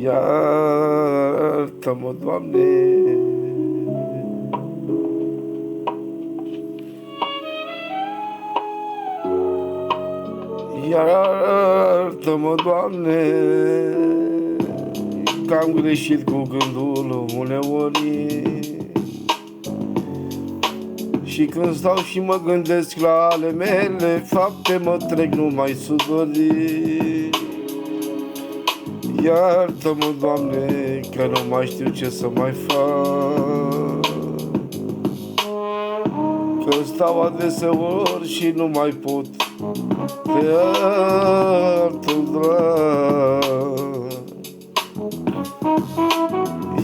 Iartă-mă, Doamne, iartă-mă, Doamne, că am greșit cu gândul uneori. Și când stau și mă gândesc la ale mele fapte, mă trec numai sudori. Iartă-mă, Doamne, că nu mai știu ce să mai fac, că stau adeseori și nu mai pot. Te iartă, drag,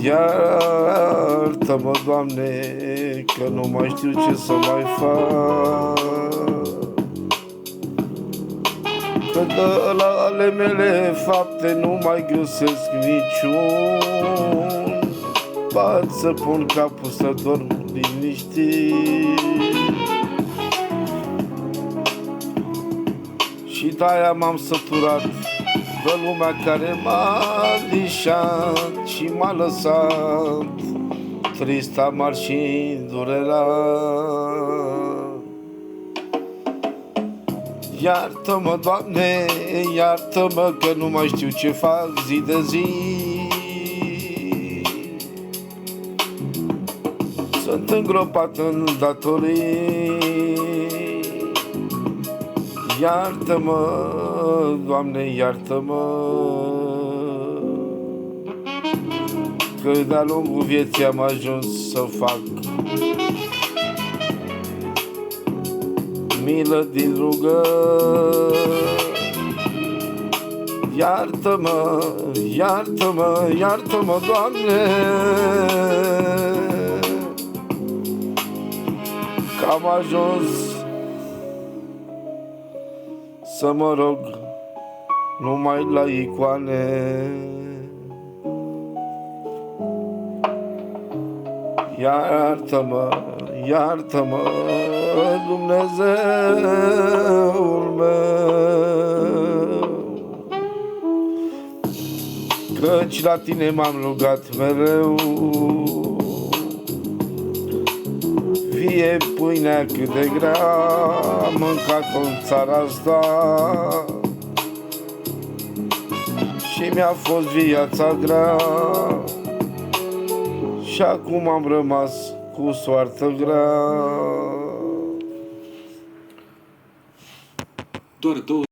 iartă-mă, Doamne, că nu mai știu ce să mai fac, că de la ale mele fapte nu mai găsesc niciun. Bat să pun capul să dorm liniștit, și de-aia m-am săturat de lumea care m-a lișat și m-a lăsat trist, amar și durerat. Iartă-mă, Doamne, iartă-mă, că nu mai știu ce fac zi de zi. Sunt îngropat în datorii. Iartă-mă, Doamne, iartă-mă, că de-a lungul vieții am ajuns să fac milă din rugă. Iartă-mă, iartă-mă, iartă-mă, Doamne, că am ajuns să mă rog numai la icoane. Iartă-mă, iartă-mă, Dumnezeul meu, căci la Tine m-am rugat mereu. Fie pâinea cât de grea am mâncat-o în țara asta și mi-a fost viața grea, și acum am rămas cu soartă grea. Doar două